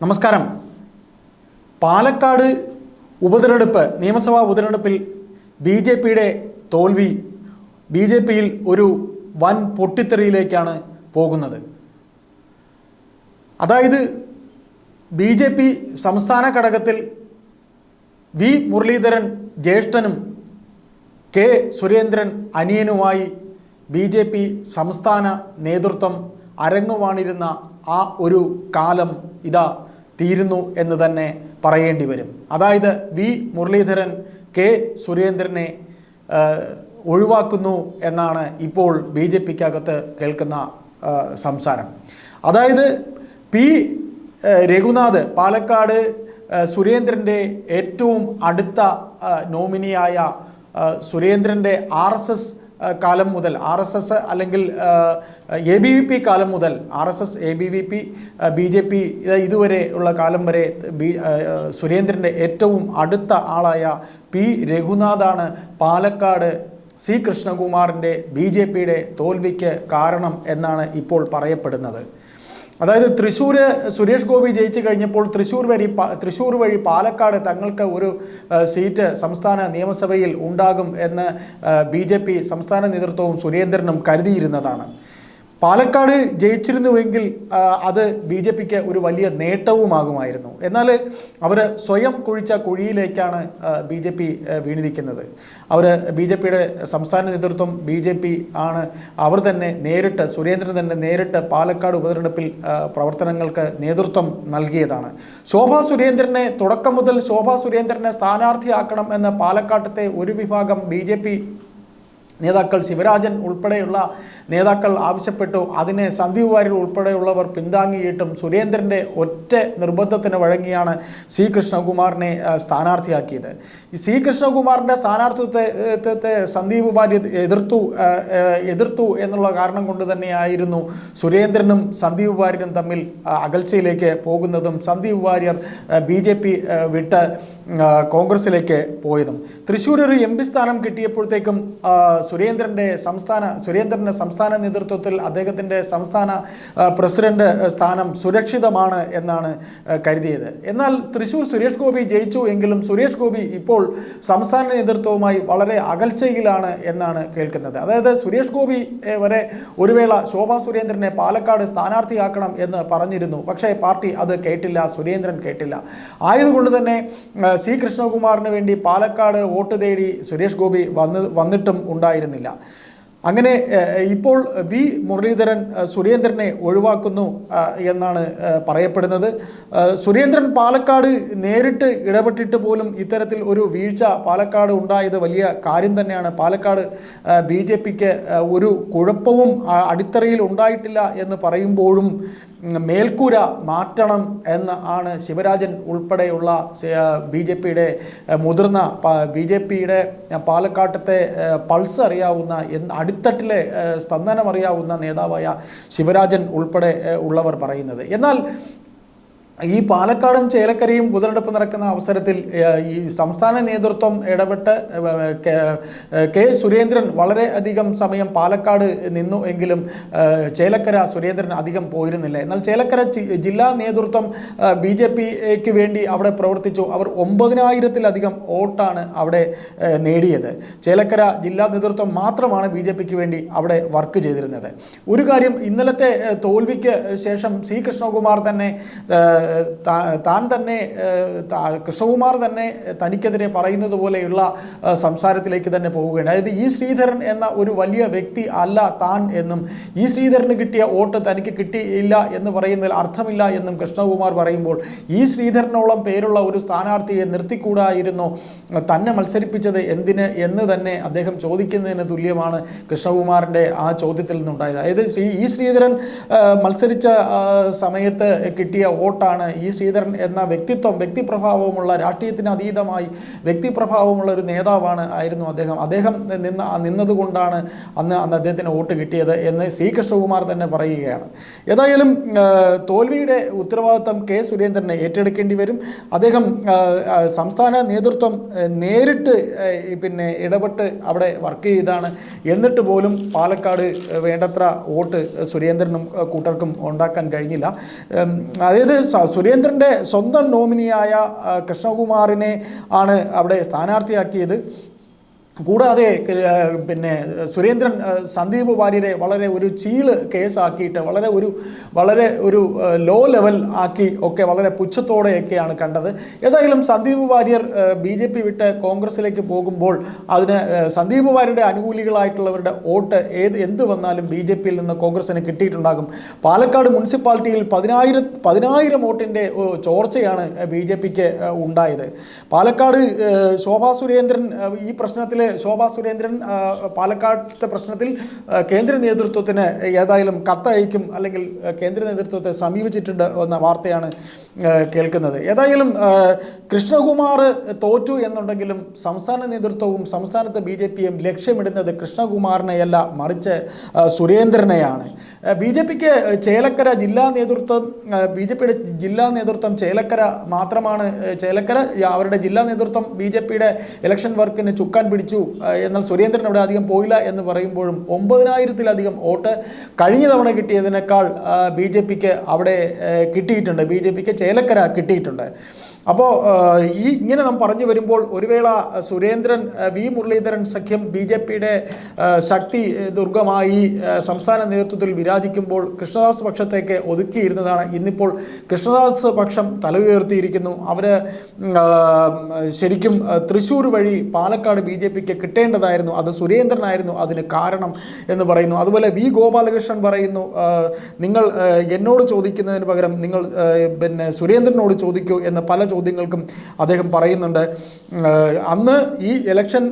നമസ്കാരം. പാലക്കാട് നിയമസഭാ ഉപതെരഞ്ഞെടുപ്പിൽ ബി.ജെ.പിയുടെ തോൽവി ബി.ജെ.പിയിൽ ഒരു വൻ പൊട്ടിത്തെറിയിലേക്കാണ് പോകുന്നത്. അതായത് ബി.ജെ.പി സംസ്ഥാന ഘടകത്തിൽ വി മുരളീധരൻ ജ്യേഷ്ഠനും കെ സുരേന്ദ്രൻ അനിയനുമായി ബി.ജെ.പി സംസ്ഥാന നേതൃത്വം അരങ്ങുവാണിരുന്ന ആ ഒരു കാലം ഇതാ തീരുന്നു എന്ന് തന്നെ പറയേണ്ടി വരും. അതായത് വി മുരളീധരൻ കെ സുരേന്ദ്രനെ ഒഴിവാക്കുന്നു എന്നാണ് ഇപ്പോൾ ബി.ജെ.പിക്കകത്ത് കേൾക്കുന്ന സംസാരം. അതായത് പി രഘുനാഥ് പാലക്കാട് സുരേന്ദ്രൻ്റെ ഏറ്റവും അടുത്ത നോമിനിയായ സുരേന്ദ്രൻ്റെ RSS കാലം മുതൽ RSS അല്ലെങ്കിൽ ABVP കാലം മുതൽ RSS ABVP ബി.ജെ.പി ഇതുവരെ ഉള്ള കാലം വരെ സുരേന്ദ്രൻ്റെ ഏറ്റവും അടുത്ത ആളായ പി രഘുനാഥാണ് പാലക്കാട് സി കൃഷ്ണകുമാറിൻ്റെ ബി.ജെ.പിയുടെ തോൽവിക്ക് കാരണം എന്നാണ് ഇപ്പോൾ പറയപ്പെടുന്നത്. അതായത് തൃശ്ശൂർ സുരേഷ് ഗോപി ജയിച്ചു കഴിഞ്ഞപ്പോൾ തൃശ്ശൂർ വഴി പാലക്കാട് തങ്ങൾക്ക് ഒരു സീറ്റ് സംസ്ഥാന നിയമസഭയിൽ ഉണ്ടാകും എന്ന് ബി.ജെ.പി സംസ്ഥാന നേതൃത്വവും സുരേന്ദ്രനും കരുതിയിരുന്നതാണ്. പാലക്കാട് ജയിച്ചിരുന്നുവെങ്കിൽ അത് ബി.ജെ.പിക്ക് ഒരു വലിയ നേട്ടവുമാകുമായിരുന്നു. എന്നാൽ അവർ സ്വയം കുഴിച്ച കുഴിയിലേക്കാണ് ബി.ജെ.പി വീണിരിക്കുന്നത്. ബി.ജെ.പിയുടെ സംസ്ഥാന നേതൃത്വം ബി.ജെ.പി ആണ്. അവർ തന്നെ നേരിട്ട് സുരേന്ദ്രൻ തന്നെ നേരിട്ട് പാലക്കാട് ഉപതെരഞ്ഞെടുപ്പിൽ പ്രവർത്തനങ്ങൾക്ക് നേതൃത്വം നൽകിയതാണ്. തുടക്കം മുതൽ ശോഭാ സുരേന്ദ്രനെ സ്ഥാനാർത്ഥിയാക്കണം എന്ന് പാലക്കാട്ടത്തെ ഒരു വിഭാഗം ബി.ജെ.പി നേതാക്കൾ ശിവരാജൻ ഉൾപ്പെടെയുള്ള നേതാക്കൾ ആവശ്യപ്പെട്ടു. അതിനെ സന്ദീപ് വാര്യർ ഉൾപ്പെടെയുള്ളവർ പിന്താങ്ങിയിട്ടും സുരേന്ദ്രൻ്റെ ഒറ്റ നിർബന്ധത്തിന് വഴങ്ങിയാണ് സി കൃഷ്ണകുമാറിനെ സ്ഥാനാർത്ഥിയാക്കിയത്. ഈ സി കൃഷ്ണകുമാറിൻ്റെ സ്ഥാനാർത്ഥിത്വത്തെ സന്ദീപ് വാര്യർ എതിർത്തു എന്നുള്ള കാരണം കൊണ്ട് തന്നെയായിരുന്നു സുരേന്ദ്രനും സന്ദീപ് വാര്യരും തമ്മിൽ അകൽച്ചയിലേക്ക് പോകുന്നതും സന്ദീപ് വാര്യർ ബി.ജെ.പി വിട്ട് കോൺഗ്രസിലേക്ക് പോയതും. തൃശ്ശൂർ ഒരു MP സ്ഥാനം കിട്ടിയപ്പോഴത്തേക്കും സുരേന്ദ്രൻ്റെ സംസ്ഥാന നേതൃത്വത്തിൽ അദ്ദേഹത്തിൻ്റെ സംസ്ഥാന പ്രസിഡന്റ് സ്ഥാനം സുരക്ഷിതമാണ് എന്നാണ് കരുതിയത്. എന്നാൽ തൃശ്ശൂർ സുരേഷ് ഗോപി ജയിച്ചു എങ്കിലും സുരേഷ് ഗോപി ഇപ്പോൾ സംസ്ഥാന നേതൃത്വവുമായി വളരെ അകൽച്ചയിലാണ് എന്നാണ് കേൾക്കുന്നത്. അതായത് സുരേഷ് ഗോപി വരെ ഒരു വേള ശോഭാ സുരേന്ദ്രനെ പാലക്കാട് സ്ഥാനാർത്ഥിയാക്കണം എന്ന് പറഞ്ഞിരുന്നു. പക്ഷേ പാർട്ടി അത് കേട്ടില്ല, സുരേന്ദ്രൻ കേട്ടില്ല. ആയതുകൊണ്ട് തന്നെ സി കൃഷ്ണകുമാറിന് വേണ്ടി പാലക്കാട് വോട്ട് തേടി സുരേഷ് ഗോപി വന്നിട്ടും ഉണ്ടായിരുന്നില്ല. അങ്ങനെ ഇപ്പോൾ വി മുരളീധരൻ സുരേന്ദ്രനെ ഒഴിവാക്കുന്നു എന്നാണ് പറയപ്പെടുന്നത്. സുരേന്ദ്രൻ പാലക്കാട് നേരിട്ട് ഇടപെട്ടിട്ട് പോലും ഇത്തരത്തിൽ ഒരു വീഴ്ച പാലക്കാട് ഉണ്ടായത് വലിയ കാര്യം തന്നെയാണ്. പാലക്കാട് ബി.ജെ.പിക്ക് ഒരു കുഴപ്പവും അടിത്തറയിൽ ഉണ്ടായിട്ടില്ല എന്ന് പറയുമ്പോഴും മേൽക്കൂര മാറ്റണം എന്ന് ആണ് ശിവരാജൻ ഉൾപ്പെടെയുള്ള ബി.ജെ.പിയുടെ മുതിർന്ന ബി.ജെ.പിയുടെ പാലക്കാട്ടത്തെ പൾസ് അറിയാവുന്ന അടിത്തട്ടിലെ സ്പന്ദനം അറിയാവുന്ന നേതാവായ ശിവരാജൻ ഉൾപ്പെടെ ഉള്ളവർ പറയുന്നത്. എന്നാൽ ഈ പാലക്കാടും ചേലക്കരയും ഉപതെരഞ്ഞെടുപ്പ് നടക്കുന്ന അവസരത്തിൽ ഈ സംസ്ഥാന നേതൃത്വം ഇടപെട്ട് കെ സുരേന്ദ്രൻ വളരെ അധികം സമയം പാലക്കാട് നിന്നു എങ്കിലും ചേലക്കര സുരേന്ദ്രൻ അധികം പോയിരുന്നില്ല. എന്നാൽ ചേലക്കര ജില്ലാ നേതൃത്വം ബി.ജെ.പിക്ക് വേണ്ടി അവിടെ പ്രവർത്തിച്ചു. അവർ 9,000-ത്തിലധികം വോട്ടാണ് അവിടെ നേടിയത്. ചേലക്കര ജില്ലാ നേതൃത്വം മാത്രമാണ് ബി.ജെ.പിക്ക് വേണ്ടി അവിടെ വർക്ക് ചെയ്തിരുന്നത്. ഒരു കാര്യം, ഇന്നലത്തെ തോൽവിക്ക് ശേഷം സി കൃഷ്ണകുമാർ തന്നെ കൃഷ്ണകുമാർ തന്നെ തനിക്കെതിരെ പറയുന്നത് പോലെയുള്ള സംസാരത്തിലേക്ക് തന്നെ പോവുകയാണ്. അതായത് ഈ ശ്രീധരൻ എന്ന ഒരു വലിയ വ്യക്തി അല്ല താൻ എന്നും ഈ ശ്രീധരന് കിട്ടിയ വോട്ട് തനിക്ക് കിട്ടിയില്ല എന്ന് പറയുന്നതിൽ അർത്ഥമില്ല എന്നും കൃഷ്ണകുമാർ പറയുമ്പോൾ ഈ ശ്രീധരനോളം പേരുള്ള ഒരു സ്ഥാനാർത്ഥിയെ നിർത്തിക്കൂടായിരുന്നു തന്നെ മത്സരിപ്പിച്ചത് എന്തിന് എന്ന് തന്നെ അദ്ദേഹം ചോദിക്കുന്നതിന് തുല്യമാണ് കൃഷ്ണകുമാറിൻ്റെ ആ ചോദ്യത്തിൽ നിന്നുണ്ടായത്. അതായത് ഈ ശ്രീധരൻ മത്സരിച്ച സമയത്ത് കിട്ടിയ വോട്ടാണ് ഈ ശ്രീധരൻ എന്ന വ്യക്തിപ്രഭാവമുള്ള രാഷ്ട്രീയത്തിന് അതീതമായി വ്യക്തിപ്രഭാവമുള്ള ഒരു നേതാവാണ് ആയിരുന്നു അദ്ദേഹം നിന്നതുകൊണ്ടാണ് അന്ന് അദ്ദേഹത്തിന് വോട്ട് കിട്ടിയത് എന്ന് സി കൃഷ്ണകുമാർ തന്നെ പറയുകയാണ്. ഏതായാലും തോൽവിയുടെ ഉത്തരവാദിത്വം കെ സുരേന്ദ്രനെ ഏറ്റെടുക്കേണ്ടി വരും. അദ്ദേഹം സംസ്ഥാന നേതൃത്വം നേരിട്ട് ഇടപെട്ട് അവിടെ വർക്ക് ചെയ്താണ്. എന്നിട്ട് പോലും പാലക്കാട് വേണ്ടത്ര വോട്ട് സുരേന്ദ്രനും കൂട്ടർക്കും ഉണ്ടാക്കാൻ കഴിഞ്ഞില്ല. അതായത് സുരേന്ദ്രൻ്റെ സ്വന്തം നോമിനിയായ കൃഷ്ണകുമാറിനെ ആണ് അവിടെ സ്ഥാനാർത്ഥിയാക്കിയത്. കൂടാതെ പിന്നെ സുരേന്ദ്രൻ സന്ദീപ് വാര്യരെ വളരെ ഒരു ചീള് കേസാക്കിയിട്ട് വളരെ ഒരു ലോ ലെവൽ ആക്കി ഒക്കെ വളരെ പുച്ഛത്തോടെയൊക്കെയാണ് കണ്ടത്. ഏതായാലും സന്ദീപ് വാര്യർ BJP വിട്ട് കോൺഗ്രസിലേക്ക് പോകുമ്പോൾ അതിന് സന്ദീപ് വാര്യരുടെ അനുകൂലികളായിട്ടുള്ളവരുടെ വോട്ട് എന്ത് വന്നാലും BJPയിൽ നിന്ന് കോൺഗ്രസിന് കിട്ടിയിട്ടുണ്ടാകും. പാലക്കാട് മുനിസിപ്പാലിറ്റിയിൽ 10,000 വോട്ടിൻ്റെ ചോർച്ചയാണ് BJPക്ക് ഉണ്ടായത്. പാലക്കാട് ശോഭാ സുരേന്ദ്രൻ ഈ പ്രശ്നത്തിൽ പാലക്കാട്ടെ പ്രശ്നത്തിൽ കേന്ദ്ര നേതൃത്വത്തിന് ഏതായാലും കത്തയക്കും, അല്ലെങ്കിൽ കേന്ദ്ര നേതൃത്വത്തെ സമീപിച്ചിട്ടുണ്ട് എന്ന വാർത്തയാണ് കേൾക്കുന്നത്. ഏതായാലും കൃഷ്ണകുമാർ തോറ്റു എന്നുണ്ടെങ്കിലും സംസ്ഥാന നേതൃത്വവും സംസ്ഥാനത്തെ BJPയും ലക്ഷ്യമിടുന്നത് കൃഷ്ണകുമാറിനെയല്ല, മറിച്ച് സുരേന്ദ്രനെയാണ്. BJPക്ക് ചേലക്കര ജില്ലാ നേതൃത്വം, BJPയുടെ ജില്ലാ നേതൃത്വം ചേലക്കര മാത്രമാണ്. അവരുടെ ജില്ലാ നേതൃത്വം BJPയുടെ ഇലക്ഷൻ വർക്കിന് ചുക്കാൻ പിടിച്ചു, എന്നാൽ സുരേന്ദ്രൻ അവിടെ അധികം പോയില്ല എന്ന് പറയുമ്പോഴും 9,000-ലധികം വോട്ട് കഴിഞ്ഞ തവണ കിട്ടിയതിനേക്കാൾ BJPക്ക് അവിടെ കിട്ടിയിട്ടുണ്ട്. BJPക്ക് ചേലക്കര കിട്ടിയിട്ടുണ്ട്. അപ്പോൾ ഇങ്ങനെ നാം പറഞ്ഞു വരുമ്പോൾ ഒരു വേള സുരേന്ദ്രൻ V മുരളീധരൻ സഖ്യം BJPയുടെ ശക്തി ദുർഗമായി സംസ്ഥാന നേതൃത്വത്തിൽ വിരാജിക്കുമ്പോൾ കൃഷ്ണദാസ് പക്ഷത്തേക്ക് ഒതുക്കിയിരുന്നതാണ്. ഇന്നിപ്പോൾ കൃഷ്ണദാസ് പക്ഷം തല ഉയർത്തിയിരിക്കുന്നു. അവർ ശരിക്കും തൃശ്ശൂർ വഴി പാലക്കാട് BJPക്ക് കിട്ടേണ്ടതായിരുന്നു, അത് സുരേന്ദ്രനായിരുന്നു അതിന് കാരണം എന്ന് പറയുന്നു. അതുപോലെ V ഗോപാലകൃഷ്ണൻ പറയുന്നു, നിങ്ങൾ എന്നോട് ചോദിക്കുന്നതിന് പകരം നിങ്ങൾ പിന്നെ സുരേന്ദ്രനോട് ചോദിക്കൂ എന്ന് പല ചോദ്യങ്ങൾക്കും അദ്ദേഹം പറയുന്നുണ്ട്. അന്ന് ഈ ഇലക്ഷൻ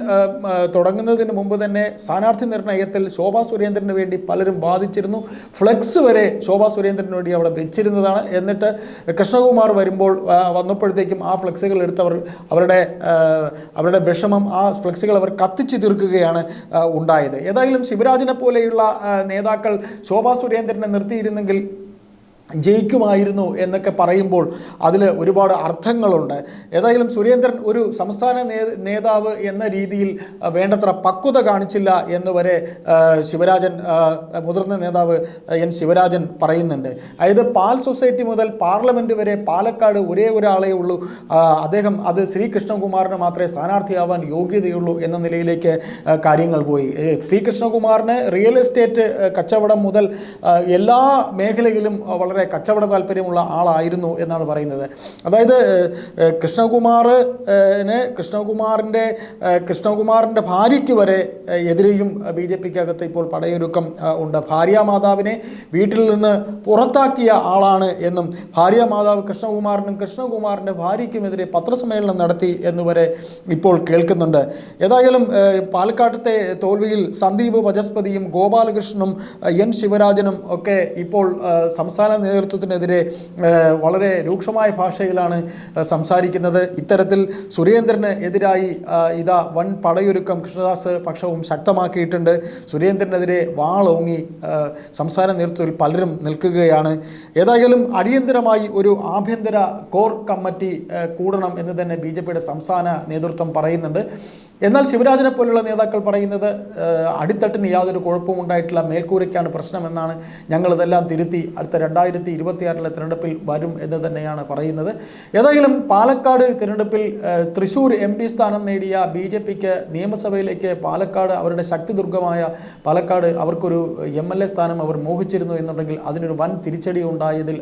തുടങ്ങുന്നതിന് മുമ്പ് തന്നെ സ്ഥാനാർത്ഥി നിർണയത്തിൽ ശോഭാ സുരേന്ദ്രന് വേണ്ടി പലരും വാദിച്ചിരുന്നു. ഫ്ലെക്സ് വരെ ശോഭാ സുരേന്ദ്രന് വേണ്ടി അവിടെ വെച്ചിരുന്നതാണ്. എന്നിട്ട് കൃഷ്ണകുമാർ വന്നപ്പോഴത്തേക്കും ആ ഫ്ലെക്സുകൾ എടുത്തവർ അവരുടെ വിഷമം, ആ ഫ്ലെക്സുകൾ അവർ കത്തിച്ചു തീർക്കുകയാണ് ഉണ്ടായത്. ഏതായാലും ശിവരാജനെ പോലെയുള്ള നേതാക്കൾ ശോഭാ സുരേന്ദ്രനെ നിർത്തിയിരുന്നെങ്കിൽ ജയിക്കുമായിരുന്നു എന്നൊക്കെ പറയുമ്പോൾ അതിൽ ഒരുപാട് അർത്ഥങ്ങളുണ്ട്. ഏതായാലും സുരേന്ദ്രൻ ഒരു സംസ്ഥാന നേതാവ് എന്ന രീതിയിൽ വേണ്ടത്ര പക്വത കാണിച്ചില്ല എന്ന് വരെ മുതിർന്ന നേതാവ് N ശിവരാജൻ പറയുന്നുണ്ട്. അതായത് പാൽ സൊസൈറ്റി മുതൽ പാർലമെൻറ്റ് വരെ പാലക്കാട് ഒരേ ഒരാളേ ഉള്ളൂ, അദ്ദേഹം അത് ശ്രീ കൃഷ്ണകുമാറിന് മാത്രമേ സ്ഥാനാർത്ഥിയാവാൻ യോഗ്യതയുള്ളൂ എന്ന നിലയിലേക്ക് കാര്യങ്ങൾ പോയി. ശ്രീ കൃഷ്ണകുമാറിന് റിയൽ എസ്റ്റേറ്റ് കച്ചവടം മുതൽ എല്ലാ മേഖലയിലും വളരെ കച്ചവട താല്പര്യമുള്ള ആളായിരുന്നു എന്നാണ് പറയുന്നത്. അതായത് കൃഷ്ണകുമാറിൻ്റെ ഭാര്യയ്ക്ക് വരെ എതിരെയും BJPക്കകത്ത് ഇപ്പോൾ പടയൊരുക്കം ഉണ്ട്. ഭാര്യാമാതാവിനെ വീട്ടിൽ നിന്ന് പുറത്താക്കിയ ആളാണ് എന്നും ഭാര്യാമാതാവ് കൃഷ്ണകുമാറിൻ്റെ ഭാര്യയ്ക്കുമെതിരെ പത്രസമ്മേളനം നടത്തി എന്നുവരെ ഇപ്പോൾ കേൾക്കുന്നുണ്ട്. ഏതായാലും പാലക്കാട്ടത്തെ തോൽവിയിൽ സന്ദീപ് വചസ്പതിയും ഗോപാലകൃഷ്ണനും N ശിവരാജനും ഒക്കെ ഇപ്പോൾ സംസ്ഥാന നേതൃത്വത്തിനെതിരെ വളരെ രൂക്ഷമായ ഭാഷയിലാണ് സംസാരിക്കുന്നത്. ഇത്തരത്തിൽ സുരേന്ദ്രന് എതിരായി ഇതാ വൻ പടയൊരുക്കം കൃഷ്ണദാസ് പക്ഷവും ശക്തമാക്കിയിട്ടുണ്ട്. സുരേന്ദ്രനെതിരെ വാളോങ്ങി സംസ്ഥാന നേതൃത്വത്തിൽ പലരും നിൽക്കുകയാണ്. ഏതായാലും അടിയന്തരമായി ഒരു ആഭ്യന്തര കോർ കമ്മിറ്റി കൂടണം എന്ന് തന്നെ BJPയുടെ സംസ്ഥാന നേതൃത്വം പറയുന്നുണ്ട്. എന്നാൽ ശിവരാജനെ പോലുള്ള നേതാക്കൾ പറയുന്നത് അടിത്തട്ടിന് യാതൊരു കുഴപ്പവും ഉണ്ടായിട്ടില്ല, മേൽക്കൂരയ്ക്കാണ് പ്രശ്നമെന്നാണ്. ഞങ്ങളിതെല്ലാം തിരുത്തി അടുത്ത 2026 തിരഞ്ഞെടുപ്പിൽ വരും എന്ന് തന്നെയാണ് പറയുന്നത്. ഏതായാലും പാലക്കാട് തിരഞ്ഞെടുപ്പിൽ തൃശ്ശൂർ MP സ്ഥാനം നേടിയ BJPക്ക് നിയമസഭയിലേക്ക് പാലക്കാട് അവരുടെ ശക്തി ദുർഗമായ പാലക്കാട് അവർക്കൊരു MLA സ്ഥാനം അവർ മോഹിച്ചിരുന്നു എന്നുണ്ടെങ്കിൽ അതിനൊരു വൻ തിരിച്ചടി ഉണ്ടായതിൽ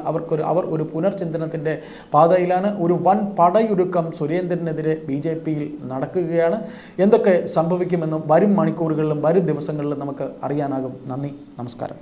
അവർ ഒരു പുനർചിന്തനത്തിൻ്റെ പാതയിലാണ്. ഒരു വൻ പടയൊരുക്കം സുരേന്ദ്രനെതിരെ BJPയിൽ നടക്കുകയാണ്. എന്തൊക്കെ സംഭവിക്കുമെന്നും വരും മണിക്കൂറുകളിലും വരും ദിവസങ്ങളിലും നമുക്ക് അറിയാനാകും. നന്ദി, നമസ്കാരം.